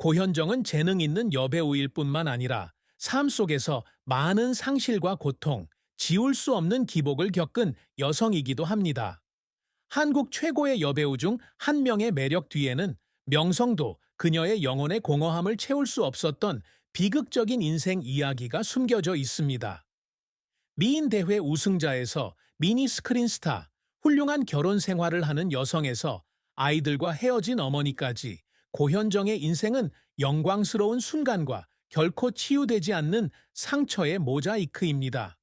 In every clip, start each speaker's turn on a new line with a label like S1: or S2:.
S1: 고현정은 재능 있는 여배우일 뿐만 아니라 삶 속에서 많은 상실과 고통, 지울 수 없는 기복을 겪은 여성이기도 합니다. 한국 최고의 여배우 중 한 명의 매력 뒤에는 명성도 그녀의 영혼의 공허함을 채울 수 없었던 비극적인 인생 이야기가 숨겨져 있습니다. 미인 대회 우승자에서 미니 스크린 스타, 훌륭한 결혼 생활을 하는 여성에서 아이들과 헤어진 어머니까지 고현정의 인생은 영광스러운 순간과 결코 치유되지 않는 상처의 모자이크입니다.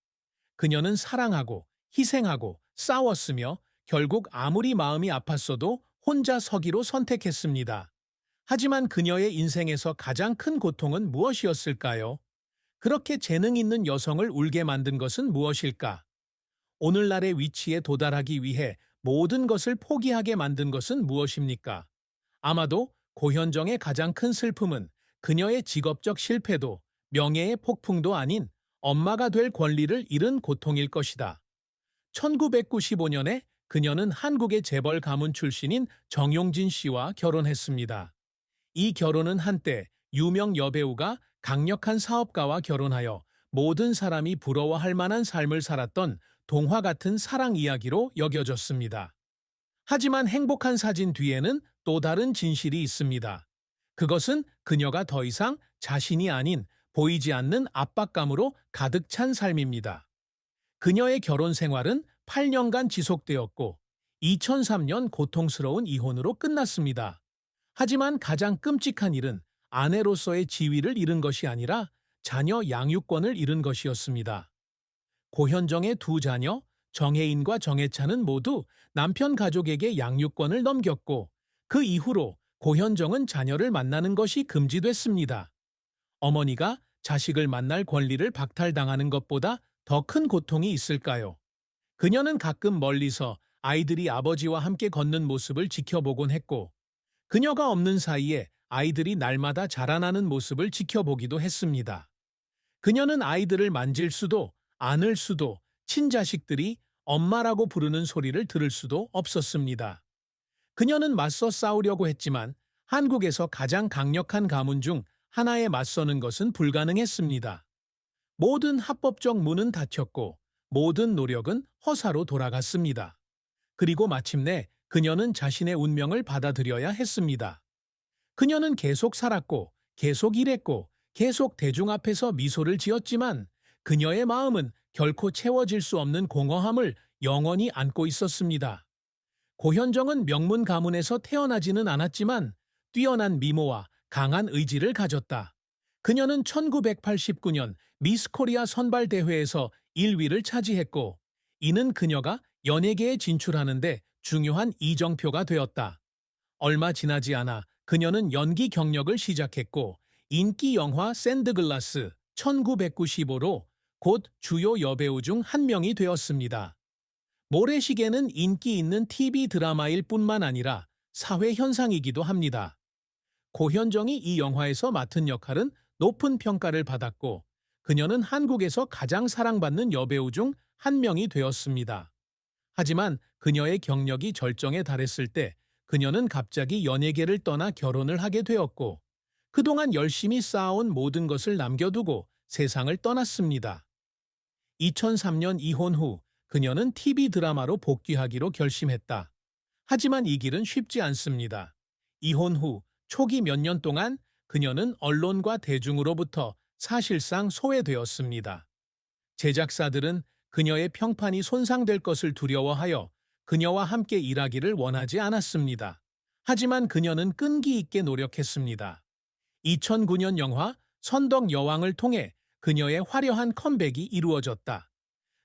S1: 그녀는 사랑하고 희생하고 싸웠으며 결국 아무리 마음이 아팠어도 혼자 서기로 선택했습니다. 하지만 그녀의 인생에서 가장 큰 고통은 무엇이었을까요? 그렇게 재능 있는 여성을 울게 만든 것은 무엇일까? 오늘날의 위치에 도달하기 위해 모든 것을 포기하게 만든 것은 무엇입니까? 아마도 고현정의 가장 큰 슬픔은 그녀의 직업적 실패도 명예의 폭풍도 아닌 엄마가 될 권리를 잃은 고통일 것이다. 1995년에 그녀는 한국의 재벌 가문 출신인 정용진 씨와 결혼했습니다. 이 결혼은 한때 유명 여배우가 강력한 사업가와 결혼하여 모든 사람이 부러워할 만한 삶을 살았던 동화 같은 사랑 이야기로 여겨졌습니다. 하지만 행복한 사진 뒤에는 또 다른 진실이 있습니다. 그것은 그녀가 더 이상 자신이 아닌 보이지 않는 압박감으로 가득 찬 삶입니다. 그녀의 결혼 생활은 8년간 지속되었고 2003년 고통스러운 이혼으로 끝났습니다. 하지만 가장 끔찍한 일은 아내로서의 지위를 잃은 것이 아니라 자녀 양육권을 잃은 것이었습니다. 고현정의 두 자녀, 정혜인과 정혜찬은 모두 남편 가족에게 양육권을 넘겼고 그 이후로 고현정은 자녀를 만나는 것이 금지됐습니다. 어머니가 자식을 만날 권리를 박탈당하는 것보다 더 큰 고통이 있을까요? 그녀는 가끔 멀리서 아이들이 아버지와 함께 걷는 모습을 지켜보곤 했고 그녀가 없는 사이에 아이들이 날마다 자라나는 모습을 지켜보기도 했습니다. 그녀는 아이들을 만질 수도 안을 수도 친자식들이 엄마라고 부르는 소리를 들을 수도 없었습니다. 그녀는 맞서 싸우려고 했지만 한국에서 가장 강력한 가문 중 하나에 맞서는 것은 불가능했습니다. 모든 합법적 문은 닫혔고 모든 노력은 허사로 돌아갔습니다. 그리고 마침내 그녀는 자신의 운명을 받아들여야 했습니다. 그녀는 계속 살았고 계속 일했고 계속 대중 앞에서 미소를 지었지만 그녀의 마음은 결코 채워질 수 없는 공허함을 영원히 안고 있었습니다. 고현정은 명문 가문에서 태어나지는 않았지만 뛰어난 미모와 강한 의지를 가졌다. 그녀는 1989년 미스 코리아 선발대회에서 1위를 차지했고 이는 그녀가 연예계에 진출하는데 중요한 이정표가 되었다. 얼마 지나지 않아 그녀는 연기 경력을 시작했고 인기 영화 샌드글라스 1995로 곧 주요 여배우 중 한 명이 되었습니다. 모래시계는 인기 있는 TV 드라마일 뿐만 아니라 사회 현상이기도 합니다. 고현정이 이 영화에서 맡은 역할은 높은 평가를 받았고 그녀는 한국에서 가장 사랑받는 여배우 중 한 명이 되었습니다. 하지만 그녀의 경력이 절정에 달했을 때 그녀는 갑자기 연예계를 떠나 결혼을 하게 되었고 그동안 열심히 쌓아온 모든 것을 남겨두고 세상을 떠났습니다. 2003년 이혼 후 그녀는 TV 드라마로 복귀하기로 결심했다. 하지만 이 길은 쉽지 않습니다. 이혼 후 초기 몇 년 동안 그녀는 언론과 대중으로부터 사실상 소외되었습니다. 제작사들은 그녀의 평판이 손상될 것을 두려워하여 그녀와 함께 일하기를 원하지 않았습니다. 하지만 그녀는 끈기 있게 노력했습니다. 2009년 영화 선덕 여왕을 통해 그녀의 화려한 컴백이 이루어졌다.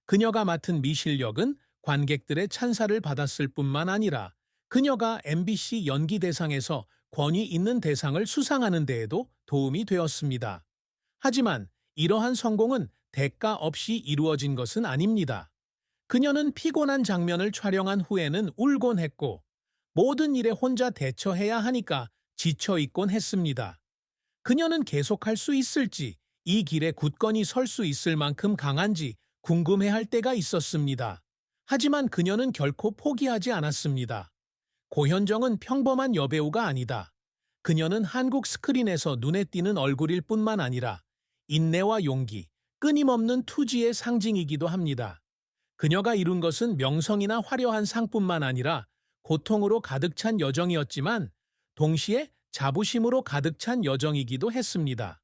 S1: 그녀가 맡은 미실력은 관객들의 찬사를 받았을 뿐만 아니라 그녀가 MBC 연기대상에서 권위 있는 대상을 수상하는 데에도 도움이 되었습니다. 하지만 이러한 성공은 대가 없이 이루어진 것은 아닙니다. 그녀는 피곤한 장면을 촬영한 후에는 울곤 했고 모든 일에 혼자 대처해야 하니까 지쳐있곤 했습니다. 그녀는 계속할 수 있을지 이 길에 굳건히 설 수 있을 만큼 강한지 궁금해할 때가 있었습니다. 하지만 그녀는 결코 포기하지 않았습니다. 고현정은 평범한 여배우가 아니다. 그녀는 한국 스크린에서 눈에 띄는 얼굴일 뿐만 아니라 인내와 용기, 끊임없는 투지의 상징이기도 합니다. 그녀가 이룬 것은 명성이나 화려한 상뿐만 아니라 고통으로 가득 찬 여정이었지만 동시에 자부심으로 가득 찬 여정이기도 했습니다.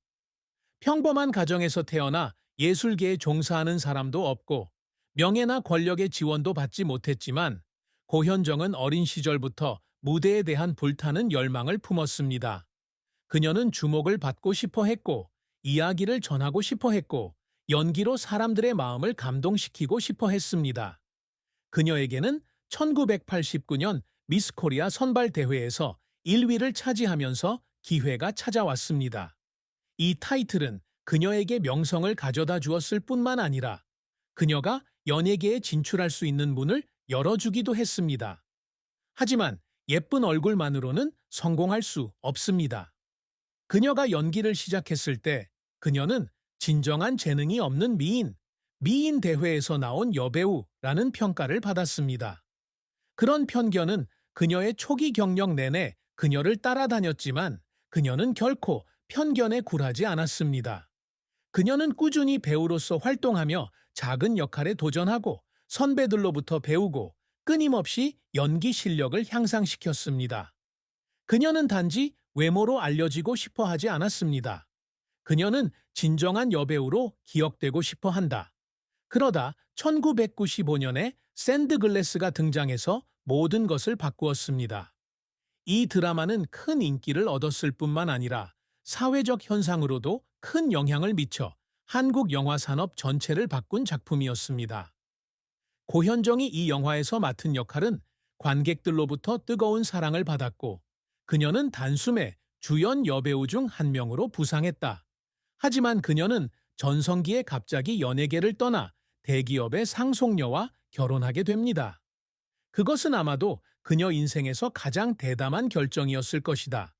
S1: 평범한 가정에서 태어나 예술계에 종사하는 사람도 없고 명예나 권력의 지원도 받지 못했지만 고현정은 어린 시절부터 무대에 대한 불타는 열망을 품었습니다. 그녀는 주목을 받고 싶어 했고 이야기를 전하고 싶어 했고 연기로 사람들의 마음을 감동시키고 싶어 했습니다. 그녀에게는 1989년 미스 코리아 선발 대회에서 1위를 차지하면서 기회가 찾아왔습니다. 이 타이틀은 그녀에게 명성을 가져다 주었을 뿐만 아니라 그녀가 연예계에 진출할 수 있는 문을 열어주기도 했습니다. 하지만 예쁜 얼굴만으로는 성공할 수 없습니다. 그녀가 연기를 시작했을 때 그녀는 진정한 재능이 없는 미인 대회에서 나온 여배우라는 평가를 받았습니다. 그런 편견은 그녀의 초기 경력 내내 그녀를 따라다녔지만 그녀는 결코 편견에 굴하지 않았습니다. 그녀는 꾸준히 배우로서 활동하며 작은 역할에 도전하고 선배들로부터 배우고 끊임없이 연기 실력을 향상시켰습니다. 그녀는 단지 외모로 알려지고 싶어 하지 않았습니다. 그녀는 진정한 여배우로 기억되고 싶어 한다. 그러다 1995년에 샌드글래스가 등장해서 모든 것을 바꾸었습니다. 이 드라마는 큰 인기를 얻었을 뿐만 아니라 사회적 현상으로도 큰 영향을 미쳐 한국 영화 산업 전체를 바꾼 작품이었습니다. 고현정이 이 영화에서 맡은 역할은 관객들로부터 뜨거운 사랑을 받았고 그녀는 단숨에 주연 여배우 중 한 명으로 부상했다. 하지만 그녀는 전성기에 갑자기 연예계를 떠나 대기업의 상속녀와 결혼하게 됩니다. 그것은 아마도 그녀 인생에서 가장 대담한 결정이었을 것이다.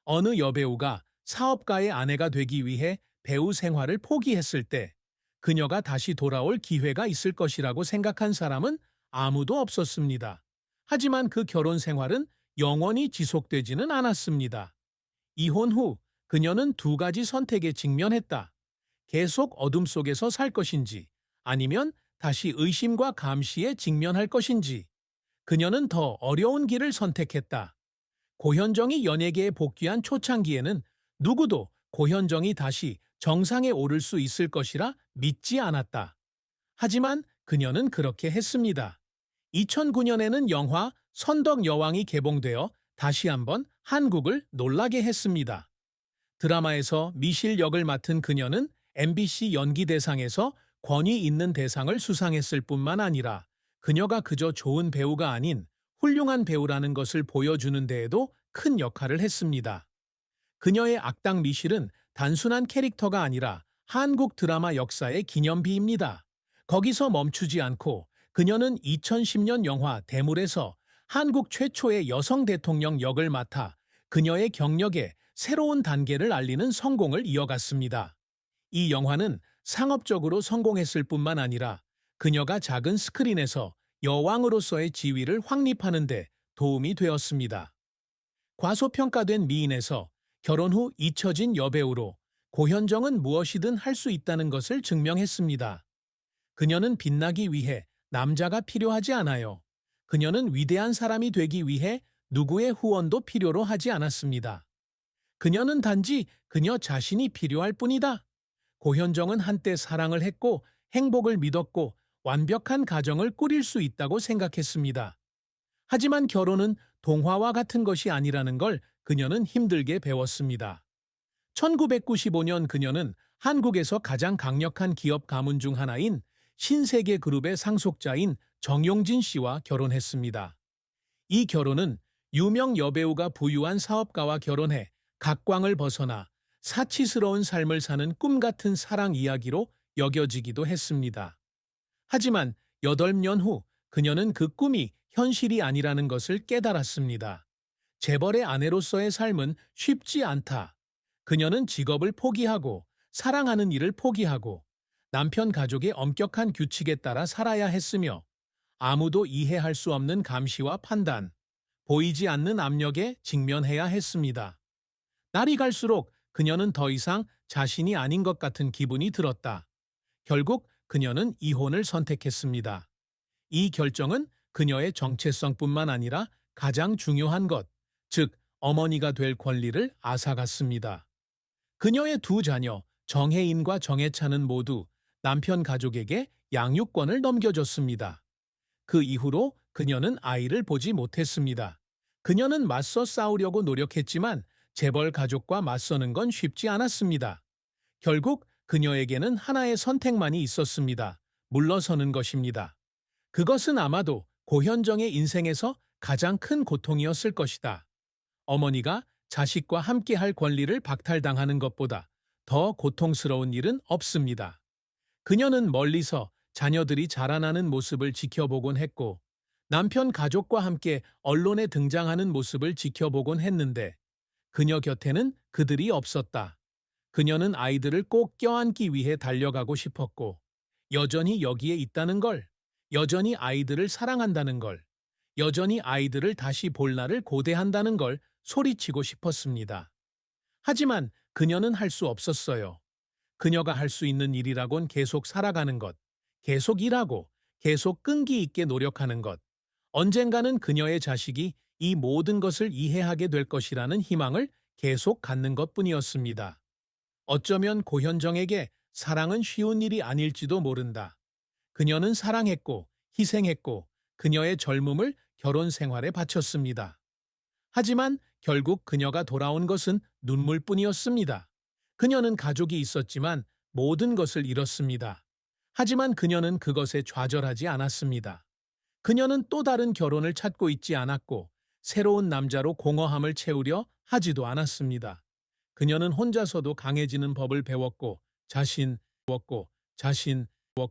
S1: 어느 여배우가 사업가의 아내가 되기 위해 배우 생활을 포기했을 때 그녀가 다시 돌아올 기회가 있을 것이라고 생각한 사람은 아무도 없었습니다. 하지만 그 결혼 생활은 영원히 지속되지는 않았습니다. 이혼 후 그녀는 두 가지 선택에 직면했다. 계속 어둠 속에서 살 것인지 아니면 다시 의심과 감시에 직면할 것인지 그녀는 더 어려운 길을 선택했다. 고현정이 연예계에 복귀한 초창기에는 누구도 고현정이 다시 정상에 오를 수 있을 것이라 믿지 않았다. 하지만 그녀는 그렇게 했습니다. 2009년에는 영화 선덕 여왕이 개봉되어 다시 한번 한국을 놀라게 했습니다. 드라마에서 미실 역을 맡은 그녀는 MBC 연기대상에서 권위 있는 대상을 수상했을 뿐만 아니라 그녀가 그저 좋은 배우가 아닌 훌륭한 배우라는 것을 보여주는 데에도 큰 역할을 했습니다. 그녀의 악당 미실은 단순한 캐릭터가 아니라 한국 드라마 역사의 기념비입니다. 거기서 멈추지 않고 그녀는 2010년 영화 대물에서 한국 최초의 여성 대통령 역을 맡아 그녀의 경력에 새로운 단계를 알리는 성공을 이어갔습니다. 이 영화는 상업적으로 성공했을 뿐만 아니라 그녀가 작은 스크린에서 여왕으로서의 지위를 확립하는 데 도움이 되었습니다. 과소평가된 미인에서 결혼 후 잊혀진 여배우로 고현정은 무엇이든 할 수 있다는 것을 증명했습니다. 그녀는 빛나기 위해 남자가 필요하지 않아요. 그녀는 위대한 사람이 되기 위해 누구의 후원도 필요로 하지 않았습니다. 그녀는 단지 그녀 자신이 필요할 뿐이다. 고현정은 한때 사랑을 했고 행복을 믿었고 완벽한 가정을 꾸릴 수 있다고 생각했습니다. 하지만 결혼은 동화와 같은 것이 아니라는 걸 그녀는 힘들게 배웠습니다. 1995년 그녀는 한국에서 가장 강력한 기업 가문 중 하나인 신세계그룹의 상속자인 정용진 씨와 결혼했습니다. 이 결혼은 유명 여배우가 부유한 사업가와 결혼해 각광을 벗어나 사치스러운 삶을 사는 꿈 같은 사랑 이야기로 여겨지기도 했습니다. 하지만 8년 후 그녀는 그 꿈이 현실이 아니라는 것을 깨달았습니다. 재벌의 아내로서의 삶은 쉽지 않다. 그녀는 직업을 포기하고 사랑하는 일을 포기하고 남편 가족의 엄격한 규칙에 따라 살아야 했으며 아무도 이해할 수 없는 감시와 판단, 보이지 않는 압력에 직면해야 했습니다. 날이 갈수록 그녀는 더 이상 자신이 아닌 것 같은 기분이 들었다. 결국 그녀는 이혼을 선택했습니다. 이 결정은 그녀의 정체성뿐만 아니라 가장 중요한 것, 즉 어머니가 될 권리를 앗아갔습니다. 그녀의 두 자녀, 정혜인과 정혜찬은 모두 남편 가족에게 양육권을 넘겨줬습니다. 그 이후로 그녀는 아이를 보지 못했습니다. 그녀는 맞서 싸우려고 노력했지만 재벌 가족과 맞서는 건 쉽지 않았습니다. 결국 그녀에게는 하나의 선택만이 있었습니다. 물러서는 것입니다. 그것은 아마도 고현정의 인생에서 가장 큰 고통이었을 것이다. 어머니가 자식과 함께할 권리를 박탈당하는 것보다 더 고통스러운 일은 없습니다. 그녀는 멀리서 자녀들이 자라나는 모습을 지켜보곤 했고, 남편 가족과 함께 언론에 등장하는 모습을 지켜보곤 했는데, 그녀 곁에는 그들이 없었다. 그녀는 아이들을 꼭 껴안기 위해 달려가고 싶었고, 여전히 여기에 있다는 걸, 여전히 아이들을 사랑한다는 걸, 여전히 아이들을 다시 볼 날을 고대한다는 걸 소리치고 싶었습니다. 하지만 그녀는 할 수 없었어요. 그녀가 할 수 있는 일이라곤 계속 살아가는 것, 계속 일하고, 계속 끈기 있게 노력하는 것, 언젠가는 그녀의 자식이 이 모든 것을 이해하게 될 것이라는 희망을 계속 갖는 것뿐이었습니다. 어쩌면 고현정에게 사랑은 쉬운 일이 아닐지도 모른다. 그녀는 사랑했고, 희생했고, 그녀의 젊음을 결혼 생활에 바쳤습니다. 하지만 결국 그녀가 돌아온 것은 눈물뿐이었습니다. 그녀는 가족이 있었지만 모든 것을 잃었습니다. 하지만 그녀는 그것에 좌절하지 않았습니다. 그녀는 또 다른 결혼을 찾고 있지 않았고 새로운 남자로 공허함을 채우려 하지도 않았습니다. 그녀는 혼자서도 강해지는 법을 배웠고 자신